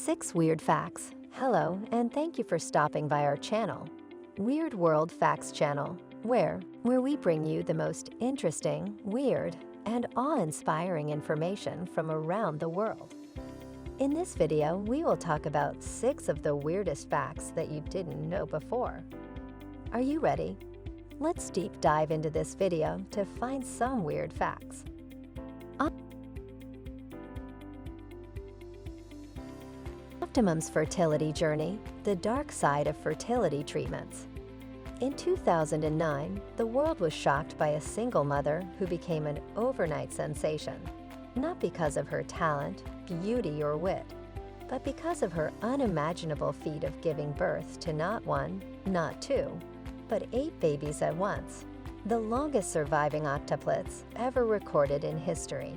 6 Weird Facts. Hello, and thank you for stopping by our channel, Weird World Facts Channel, where we bring you the most interesting, weird, and awe-inspiring information from around the world. In this video, we will talk about 6 of the weirdest facts that you didn't know before. Are you ready? Let's deep dive into this video to find some weird facts. Optimum's fertility journey, the dark side of fertility treatments. In 2009, the world was shocked by a single mother who became an overnight sensation, not because of her talent, beauty, or wit, but because of her unimaginable feat of giving birth to not 1, not 2, but 8 babies at once, the longest surviving octuplets ever recorded in history.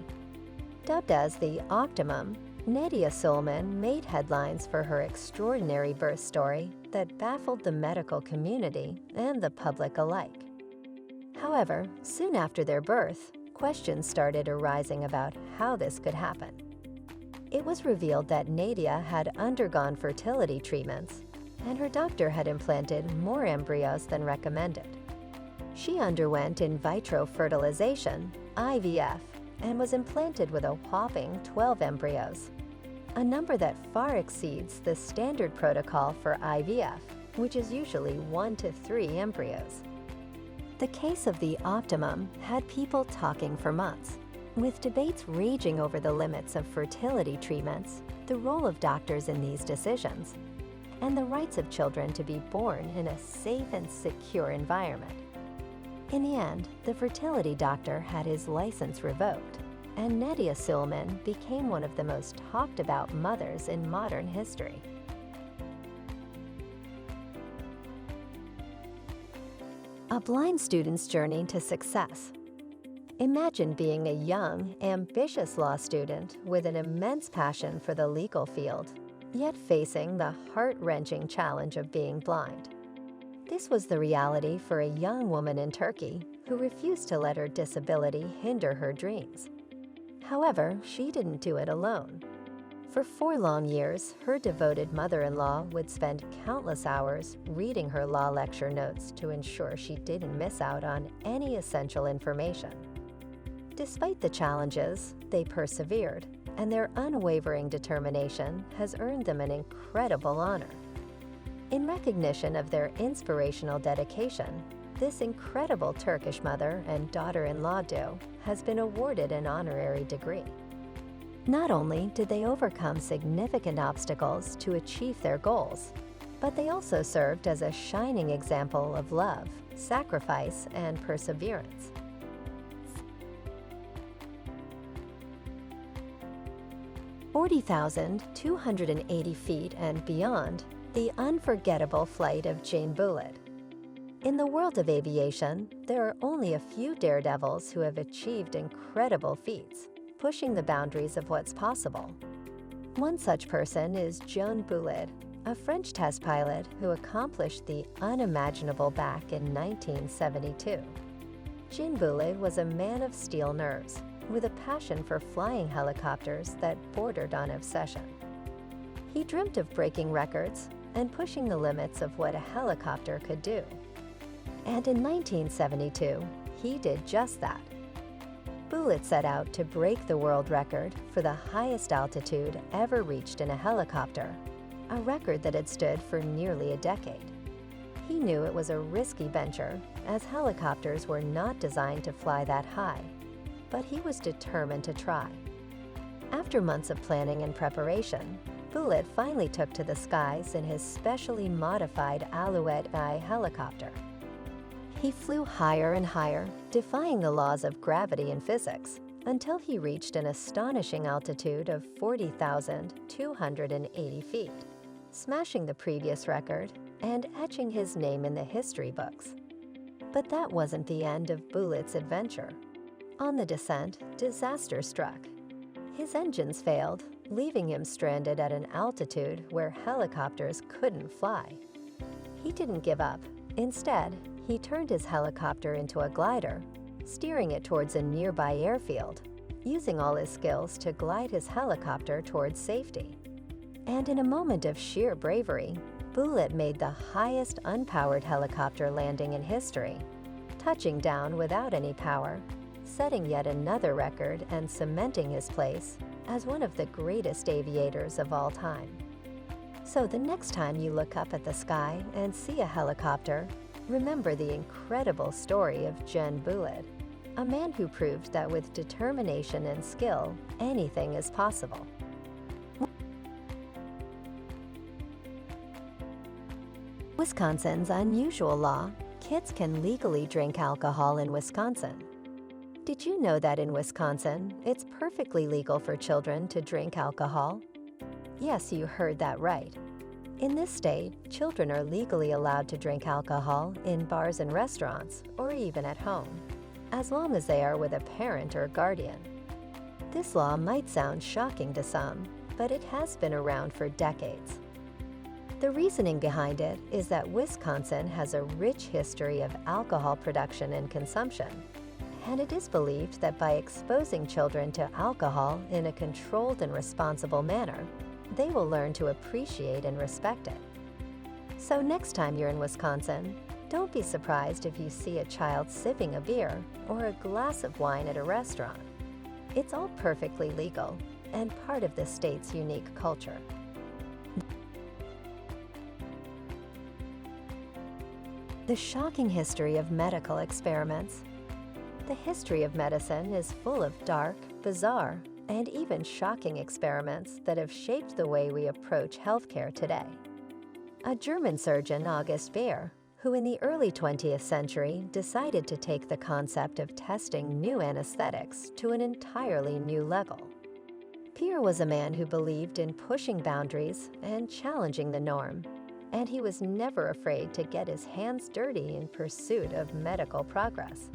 Dubbed as the Optimum, Nadia Suleman made headlines for her extraordinary birth story that baffled the medical community and the public alike. However, soon after their birth, questions started arising about how this could happen. It was revealed that Nadia had undergone fertility treatments, and her doctor had implanted more embryos than recommended. She underwent in vitro fertilization, IVF, and was implanted with a whopping 12 embryos, a number that far exceeds the standard protocol for IVF, which is usually 1 to 3 embryos. The case of the Optimum had people talking for months, with debates raging over the limits of fertility treatments, the role of doctors in these decisions, and the rights of children to be born in a safe and secure environment. In the end, the fertility doctor had his license revoked, and Nadia Suleman became one of the most talked about mothers in modern history. A blind student's journey to success. Imagine being a young, ambitious law student with an immense passion for the legal field, yet facing the heart-wrenching challenge of being blind. This was the reality for a young woman in Turkey who refused to let her disability hinder her dreams. However, she didn't do it alone. For 4 long years, her devoted mother-in-law would spend countless hours reading her law lecture notes to ensure she didn't miss out on any essential information. Despite the challenges, they persevered, and their unwavering determination has earned them an incredible honor. In recognition of their inspirational dedication, this incredible Turkish mother and daughter-in-law duo has been awarded an honorary degree. Not only did they overcome significant obstacles to achieve their goals, but they also served as a shining example of love, sacrifice, and perseverance. (40,280 feet and beyond, the unforgettable flight of Jane Bullitt. In the world of aviation, there are only a few daredevils who have achieved incredible feats, pushing the boundaries of what's possible. One such person is Jane Bullitt, a French test pilot who accomplished the unimaginable back in 1972. Jane Bullitt was a man of steel nerves, with a passion for flying helicopters that bordered on obsession. He dreamt of breaking records and pushing the limits of what a helicopter could do. And in 1972, he did just that. Bullitt set out to break the world record for the highest altitude ever reached in a helicopter, a record that had stood for nearly a decade. He knew it was a risky venture, as helicopters were not designed to fly that high, but he was determined to try. After months of planning and preparation, Bullitt finally took to the skies in his specially modified Alouette I helicopter. He flew higher and higher, defying the laws of gravity and physics, until he reached an astonishing altitude of 40,280 feet, smashing the previous record and etching his name in the history books. But that wasn't the end of Bullitt's adventure. On the descent, disaster struck. His engines failed, leaving him stranded at an altitude where helicopters couldn't fly. He didn't give up. Instead, he turned his helicopter into a glider, steering it towards a nearby airfield, using all his skills to glide his helicopter towards safety. And in a moment of sheer bravery, Bullitt made the highest unpowered helicopter landing in history, touching down without any power, setting yet another record and cementing his place as one of the greatest aviators of all time. So the next time you look up at the sky and see a helicopter, remember the incredible story of Jen Bullitt, a man who proved that with determination and skill, anything is possible. Wisconsin's unusual law: kids can legally drink alcohol in Wisconsin. Did you know that in Wisconsin, it's perfectly legal for children to drink alcohol? Yes, you heard that right. In this state, children are legally allowed to drink alcohol in bars and restaurants, or even at home, as long as they are with a parent or guardian. This law might sound shocking to some, but it has been around for decades. The reasoning behind it is that Wisconsin has a rich history of alcohol production and consumption, and it is believed that by exposing children to alcohol in a controlled and responsible manner, they will learn to appreciate and respect it. So next time you're in Wisconsin, don't be surprised if you see a child sipping a beer or a glass of wine at a restaurant. It's all perfectly legal and part of the state's unique culture. The shocking history of medical experiments. The history of medicine is full of dark, bizarre, and even shocking experiments that have shaped the way we approach healthcare today. A German surgeon, August Beer, who in the early 20th century decided to take the concept of testing new anesthetics to an entirely new level. Beer was a man who believed in pushing boundaries and challenging the norm, and he was never afraid to get his hands dirty in pursuit of medical progress.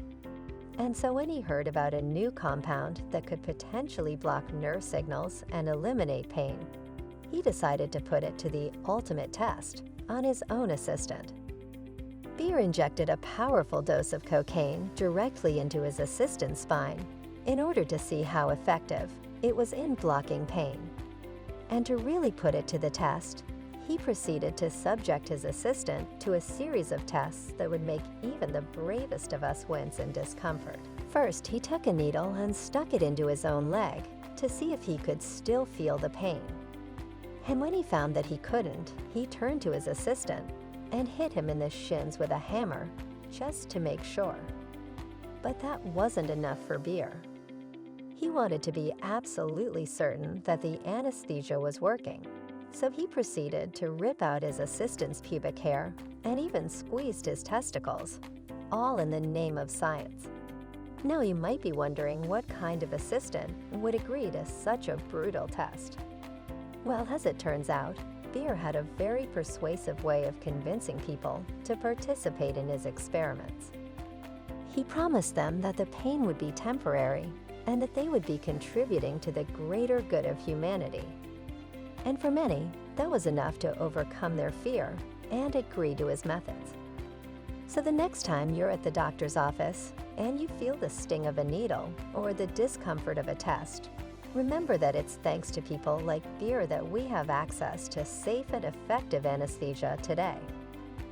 And so when he heard about a new compound that could potentially block nerve signals and eliminate pain, he decided to put it to the ultimate test on his own assistant. Beer injected a powerful dose of cocaine directly into his assistant's spine in order to see how effective it was in blocking pain. And to really put it to the test, he proceeded to subject his assistant to a series of tests that would make even the bravest of us wince in discomfort. First, he took a needle and stuck it into his own leg to see if he could still feel the pain. And when he found that he couldn't, he turned to his assistant and hit him in the shins with a hammer, just to make sure. But that wasn't enough for Beer. He wanted to be absolutely certain that the anesthesia was working. So he proceeded to rip out his assistant's pubic hair and even squeezed his testicles, all in the name of science. Now you might be wondering what kind of assistant would agree to such a brutal test. Well, as it turns out, Beer had a very persuasive way of convincing people to participate in his experiments. He promised them that the pain would be temporary and that they would be contributing to the greater good of humanity. And for many, that was enough to overcome their fear and agree to his methods. So the next time you're at the doctor's office and you feel the sting of a needle or the discomfort of a test, remember that it's thanks to people like Beer that we have access to safe and effective anesthesia today.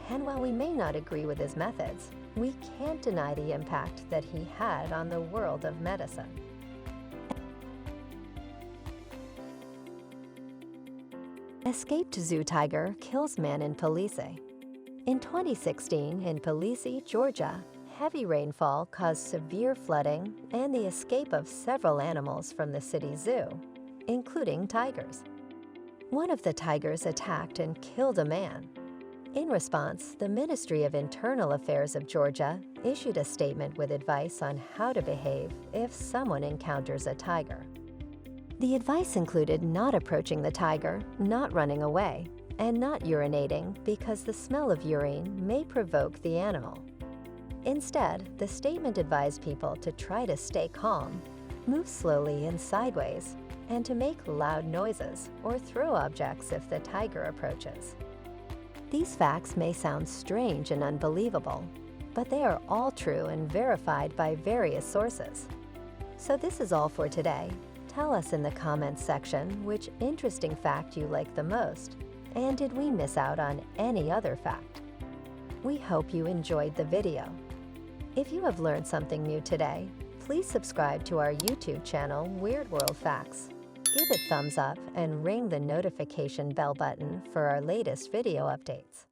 And while we may not agree with his methods, we can't deny the impact that he had on the world of medicine. Escaped zoo tiger kills man in Palise. In 2016, in Palise, Georgia, heavy rainfall caused severe flooding and the escape of several animals from the city zoo, including tigers. One of the tigers attacked and killed a man. In response, the Ministry of Internal Affairs of Georgia issued a statement with advice on how to behave if someone encounters a tiger. The advice included not approaching the tiger, not running away, and not urinating because the smell of urine may provoke the animal. Instead, the statement advised people to try to stay calm, move slowly and sideways, and to make loud noises or throw objects if the tiger approaches. These facts may sound strange and unbelievable, but they are all true and verified by various sources. So this is all for today. Tell us in the comments section which interesting fact you like the most, and did we miss out on any other fact? We hope you enjoyed the video. If you have learned something new today, please subscribe to our YouTube channel, Weird World Facts. Give it thumbs up and ring the notification bell button for our latest video updates.